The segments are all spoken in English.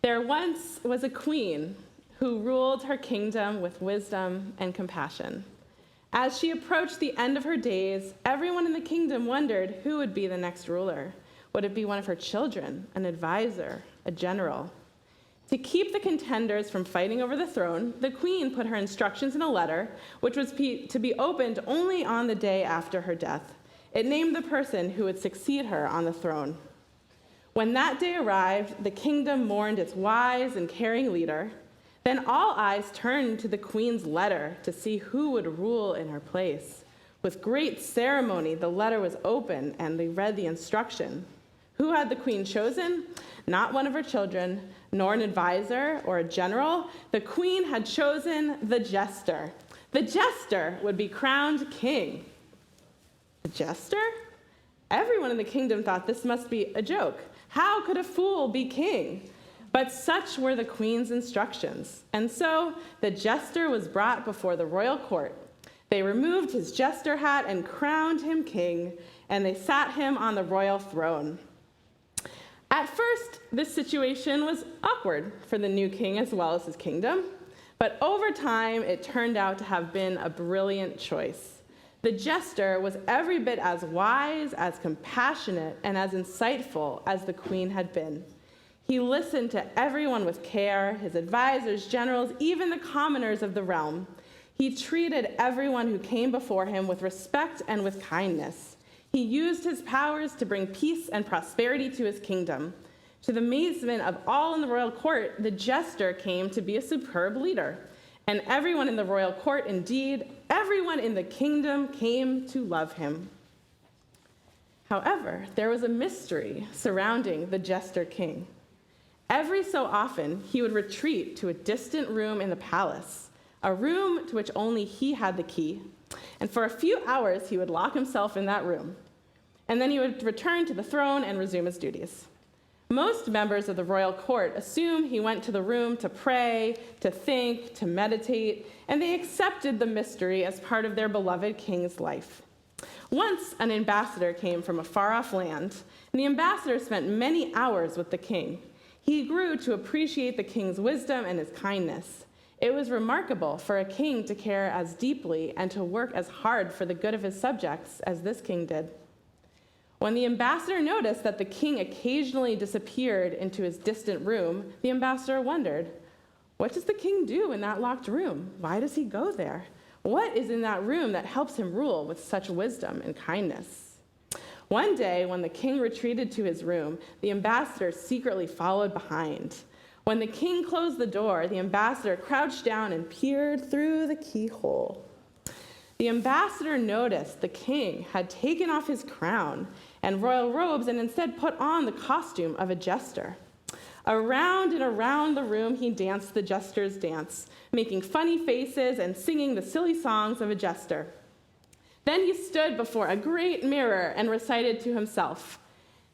There once was a queen who ruled her kingdom with wisdom and compassion. As she approached the end of her days, everyone in the kingdom wondered who would be the next ruler. Would it be one of her children, an advisor, a general? To keep the contenders from fighting over the throne, the queen put her instructions in a letter, which was to be opened only on the day after her death. It named the person who would succeed her on the throne. When that day arrived, the kingdom mourned its wise and caring leader. Then all eyes turned to the queen's letter to see who would rule in her place. With great ceremony, the letter was opened, and they read the instruction. Who had the queen chosen? Not one of her children, nor an advisor or a general. The queen had chosen the jester. The jester would be crowned king. The jester? Everyone in the kingdom thought this must be a joke. How could a fool be king? But such were the queen's instructions. And so the jester was brought before the royal court. They removed his jester hat and crowned him king, and they sat him on the royal throne. At first, this situation was awkward for the new king as well as his kingdom, but over time, it turned out to have been a brilliant choice. The jester was every bit as wise, as compassionate, and as insightful as the queen had been. He listened to everyone with care, his advisors, generals, even the commoners of the realm. He treated everyone who came before him with respect and with kindness. He used his powers to bring peace and prosperity to his kingdom. To the amazement of all in the royal court, the jester came to be a superb leader. And everyone in the royal court, indeed, everyone in the kingdom came to love him. However, there was a mystery surrounding the jester king. Every so often, he would retreat to a distant room in the palace, a room to which only he had the key. And for a few hours, he would lock himself in that room. And then he would return to the throne and resume his duties. Most members of the royal court assume he went to the room to pray, to think, to meditate, and they accepted the mystery as part of their beloved king's life. Once, an ambassador came from a far-off land, and the ambassador spent many hours with the king. He grew to appreciate the king's wisdom and his kindness. It was remarkable for a king to care as deeply and to work as hard for the good of his subjects as this king did. When the ambassador noticed that the king occasionally disappeared into his distant room, the ambassador wondered, what does the king do in that locked room? Why does he go there? What is in that room that helps him rule with such wisdom and kindness? One day, when the king retreated to his room, the ambassador secretly followed behind. When the king closed the door, the ambassador crouched down and peered through the keyhole. The ambassador noticed the king had taken off his crown and royal robes and instead put on the costume of a jester. Around and around the room, he danced the jester's dance, making funny faces and singing the silly songs of a jester. Then he stood before a great mirror and recited to himself,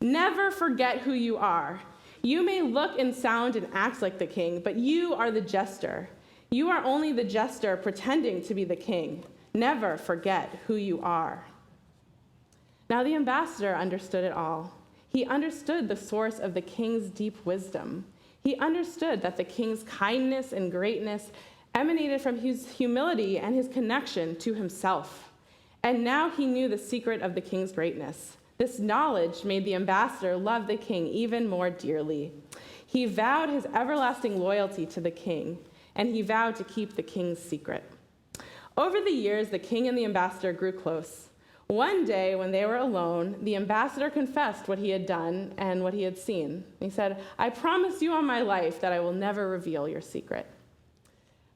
"Never forget who you are. You may look and sound and act like the king, but you are the jester. You are only the jester pretending to be the king. Never forget who you are." Now the ambassador understood it all. He understood the source of the king's deep wisdom. He understood that the king's kindness and greatness emanated from his humility and his connection to himself. And now he knew the secret of the king's greatness. This knowledge made the ambassador love the king even more dearly. He vowed his everlasting loyalty to the king, and he vowed to keep the king's secret. Over the years, the king and the ambassador grew close. One day, when they were alone, the ambassador confessed what he had done and what he had seen. He said, "I promise you on my life that I will never reveal your secret."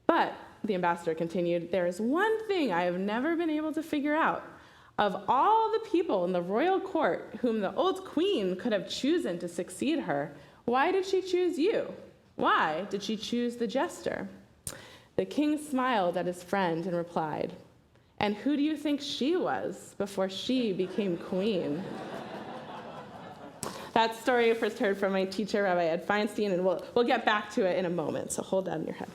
But, the ambassador continued, "there is one thing I have never been able to figure out. Of all the people in the royal court whom the old queen could have chosen to succeed her, why did she choose you? Why did she choose the jester?" The king smiled at his friend and replied, "And who do you think she was before she became queen?" That story I first heard from my teacher, Rabbi Ed Feinstein, and we'll get back to it in a moment, so hold that in your head.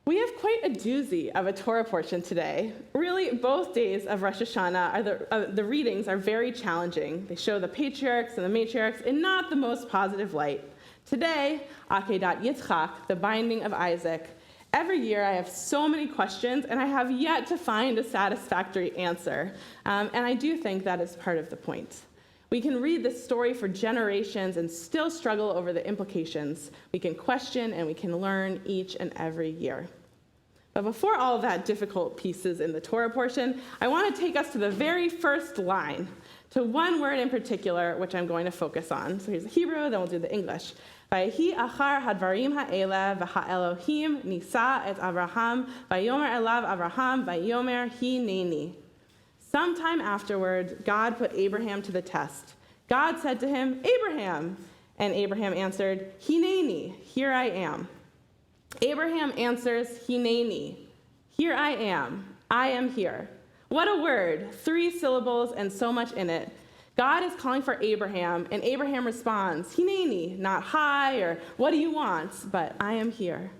We have quite a doozy of a Torah portion today. Really, both days of Rosh Hashanah, the readings are very challenging. They show the patriarchs and the matriarchs in not the most positive light. Today, Akedat Yitzchak, the binding of Isaac. Every year I have so many questions, and I have yet to find a satisfactory answer. And I do think that is part of the point. We can read this story for generations and still struggle over the implications. We can question and we can learn each and every year. But before all of that difficult pieces in the Torah portion, I want to take us to the very first line, to one word in particular, which I'm going to focus on. So here's the Hebrew, then we'll do the English. Vayehi achar hadvarim ha'ele v'ha'elohim nisa et Avraham vayomer elav Avraham vayomer hineni. Sometime afterward, God put Abraham to the test. God said to him, Abraham. And Abraham answered, Hineni, here I am. Abraham answers, Hineni, here I am here. What a word, 3 syllables and so much in it. God is calling for Abraham, and Abraham responds, Hineni, not hi or what do you want, but I am here.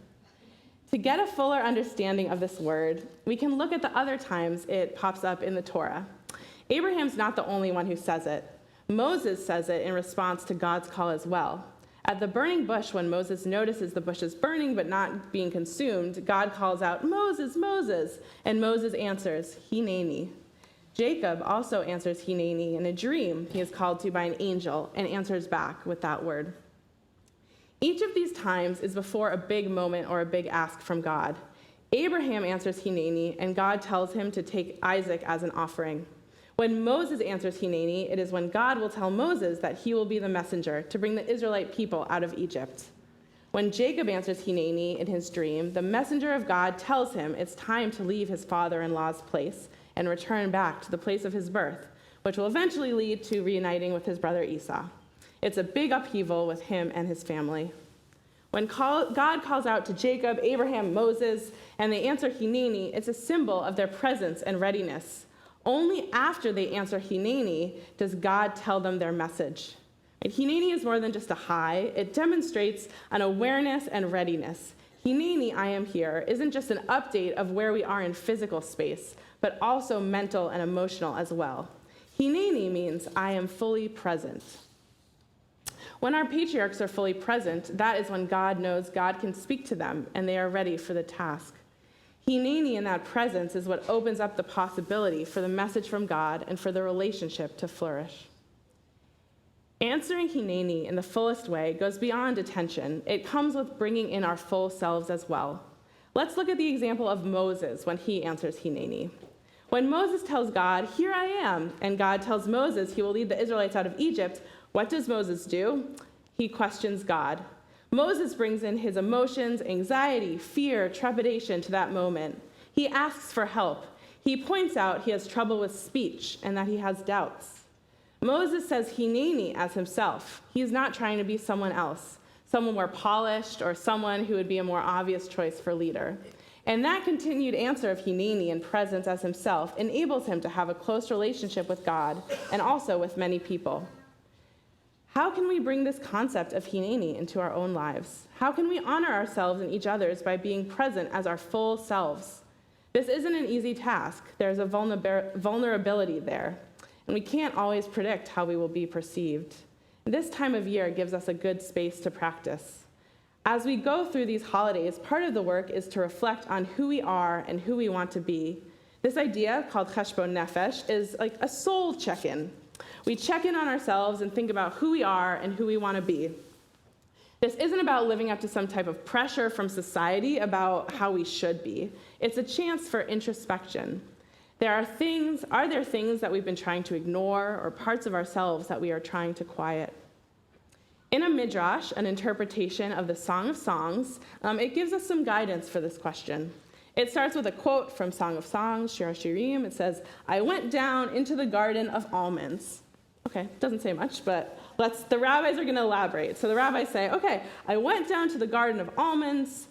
To get a fuller understanding of this word, we can look at the other times it pops up in the Torah. Abraham's not the only one who says it. Moses says it in response to God's call as well. At the burning bush, when Moses notices the bush is burning but not being consumed, God calls out, Moses, Moses, and Moses answers, Hineni. Jacob also answers Hineni in a dream he is called to by an angel and answers back with that word. Each of these times is before a big moment or a big ask from God. Abraham answers Hineni, and God tells him to take Isaac as an offering. When Moses answers Hineni, it is when God will tell Moses that he will be the messenger to bring the Israelite people out of Egypt. When Jacob answers Hineni in his dream, the messenger of God tells him it's time to leave his father-in-law's place and return back to the place of his birth, which will eventually lead to reuniting with his brother Esau. It's a big upheaval with him and his family. When God calls out to Jacob, Abraham, Moses, and they answer Hineni, it's a symbol of their presence and readiness. Only after they answer Hineni does God tell them their message. And Hineni is more than just a hi. It demonstrates an awareness and readiness. Hineni, I am here, isn't just an update of where we are in physical space, but also mental and emotional as well. Hineni means I am fully present. When our patriarchs are fully present, that is when God knows God can speak to them and they are ready for the task. Hineni in that presence is what opens up the possibility for the message from God and for the relationship to flourish. Answering Hineni in the fullest way goes beyond attention. It comes with bringing in our full selves as well. Let's look at the example of Moses when he answers Hineni. When Moses tells God, here I am, and God tells Moses he will lead the Israelites out of Egypt, what does Moses do? He questions God. Moses brings in his emotions, anxiety, fear, trepidation to that moment. He asks for help. He points out he has trouble with speech and that he has doubts. Moses says Hineni as himself. He's not trying to be someone else, someone more polished or someone who would be a more obvious choice for leader. And that continued answer of Hineni and presence as himself enables him to have a close relationship with God and also with many people. How can we bring this concept of Hineni into our own lives? How can we honor ourselves and each other's by being present as our full selves? This isn't an easy task. There's a vulnerability there, and we can't always predict how we will be perceived. This time of year gives us a good space to practice. As we go through these holidays, part of the work is to reflect on who we are and who we want to be. This idea, called cheshbon nefesh, is like a soul check-in. We check in on ourselves and think about who we are and who we want to be. This isn't about living up to some type of pressure from society about how we should be. It's a chance for introspection. Are there things that we've been trying to ignore or parts of ourselves that we are trying to quiet? In a midrash, an interpretation of the Song of Songs, it gives us some guidance for this question. It starts with a quote from Song of Songs, Shir HaShirim. It says, I went down into the garden of almonds. Okay, doesn't say much, but the rabbis are going to elaborate. So the rabbis say, okay, I went down to the garden of almonds.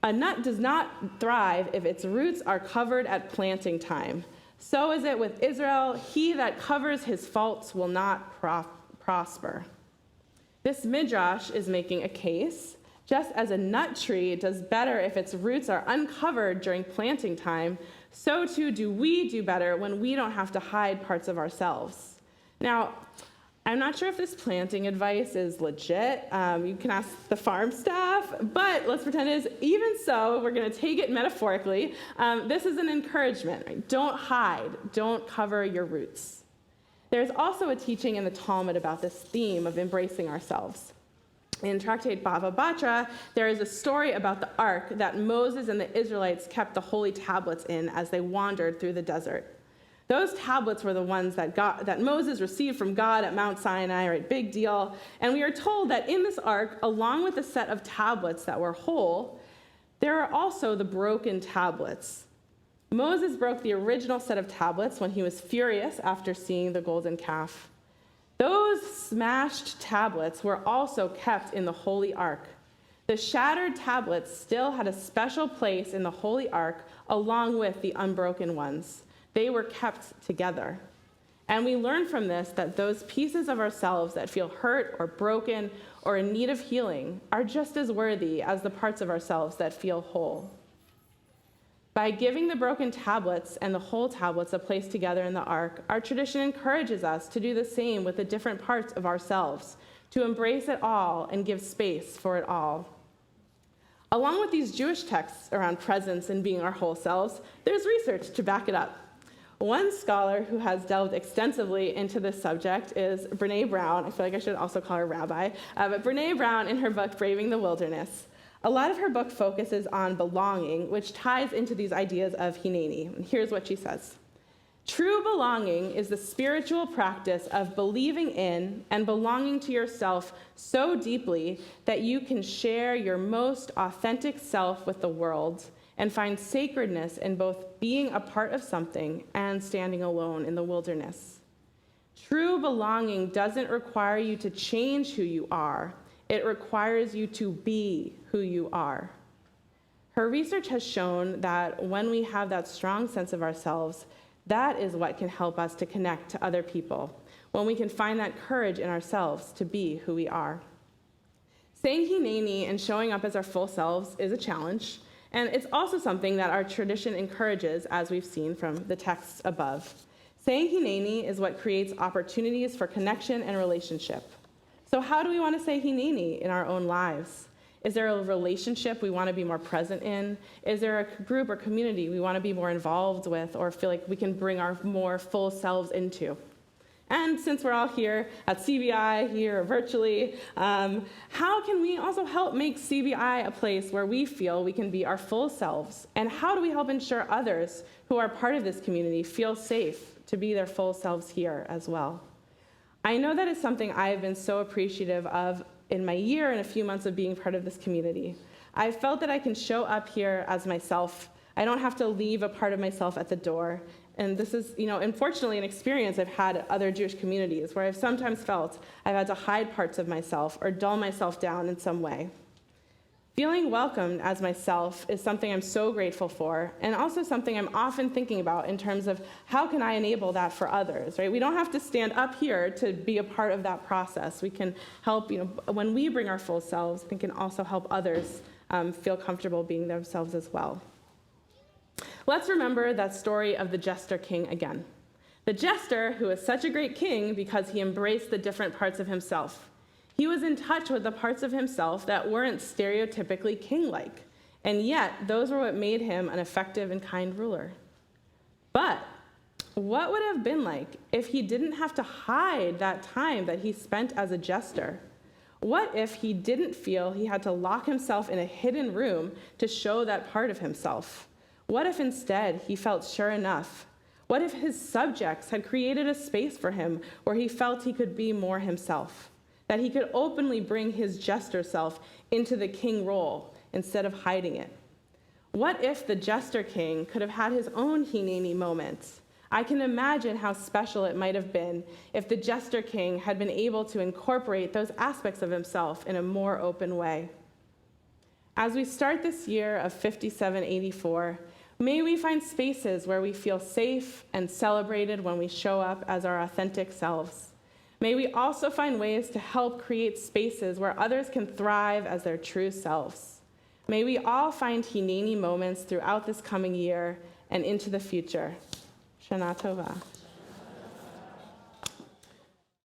A nut does not thrive if its roots are covered at planting time. So is it with Israel. He that covers his faults will not prosper. This midrash is making a case. Just as a nut tree does better if its roots are uncovered during planting time, so too do we do better when we don't have to hide parts of ourselves. Now, I'm not sure if this planting advice is legit. You can ask the farm staff, but let's pretend it is. Even so, we're going to take it metaphorically. This is an encouragement. Right? Don't hide. Don't cover your roots. There's also a teaching in the Talmud about this theme of embracing ourselves. In Tractate Bava Batra, there is a story about the ark that Moses and the Israelites kept the holy tablets in as they wandered through the desert. Those tablets were the ones that Moses received from God at Mount Sinai, right? Big deal. And we are told that in this ark, along with the set of tablets that were whole, there are also the broken tablets. Moses broke the original set of tablets when he was furious after seeing the golden calf. Those smashed tablets were also kept in the holy ark. The shattered tablets still had a special place in the holy ark along with the unbroken ones. They were kept together. And we learn from this that those pieces of ourselves that feel hurt or broken or in need of healing are just as worthy as the parts of ourselves that feel whole. By giving the broken tablets and the whole tablets a place together in the ark, our tradition encourages us to do the same with the different parts of ourselves, to embrace it all and give space for it all. Along with these Jewish texts around presence and being our whole selves, there's research to back it up. One scholar who has delved extensively into this subject is Brene Brown. I feel like I should also call her Rabbi. But Brene Brown, in her book, Braving the Wilderness, a lot of her book focuses on belonging, which ties into these ideas of hineni. And here's what she says. True belonging is the spiritual practice of believing in and belonging to yourself so deeply that you can share your most authentic self with the world and find sacredness in both being a part of something and standing alone in the wilderness. True belonging doesn't require you to change who you are. It requires you to be who you are. Her research has shown that when we have that strong sense of ourselves, that is what can help us to connect to other people, when we can find that courage in ourselves to be who we are. Saying hineni and showing up as our full selves is a challenge, and it's also something that our tradition encourages, as we've seen from the texts above. Saying hineni is what creates opportunities for connection and relationship. So how do we want to say hineni in our own lives? Is there a relationship we want to be more present in? Is there a group or community we want to be more involved with or feel like we can bring our more full selves into? And since we're all here at CBI, here virtually, how can we also help make CBI a place where we feel we can be our full selves? And how do we help ensure others who are part of this community feel safe to be their full selves here as well? I know that is something I have been so appreciative of in my year and a few months of being part of this community. I felt that I can show up here as myself. I don't have to leave a part of myself at the door. And this is, unfortunately, an experience I've had at other Jewish communities where I've sometimes felt I've had to hide parts of myself or dull myself down in some way. Feeling welcomed as myself is something I'm so grateful for, and also something I'm often thinking about in terms of how can I enable that for others, right? We don't have to stand up here to be a part of that process. We can help, when we bring our full selves, we can also help others feel comfortable being themselves as well. Let's remember that story of the jester king again. The jester, who is such a great king because he embraced the different parts of himself. He was in touch with the parts of himself that weren't stereotypically king-like, and yet those were what made him an effective and kind ruler. But what would it have been like if he didn't have to hide that time that he spent as a jester? What if he didn't feel he had to lock himself in a hidden room to show that part of himself? What if instead he felt sure enough? What if his subjects had created a space for him where he felt he could be more himself? That he could openly bring his jester self into the king role instead of hiding it? What if the jester king could have had his own hineni moments? I can imagine how special it might have been if the jester king had been able to incorporate those aspects of himself in a more open way. As we start this year of 5784, may we find spaces where we feel safe and celebrated when we show up as our authentic selves. May we also find ways to help create spaces where others can thrive as their true selves. May we all find hineni moments throughout this coming year and into the future. Shana Tova.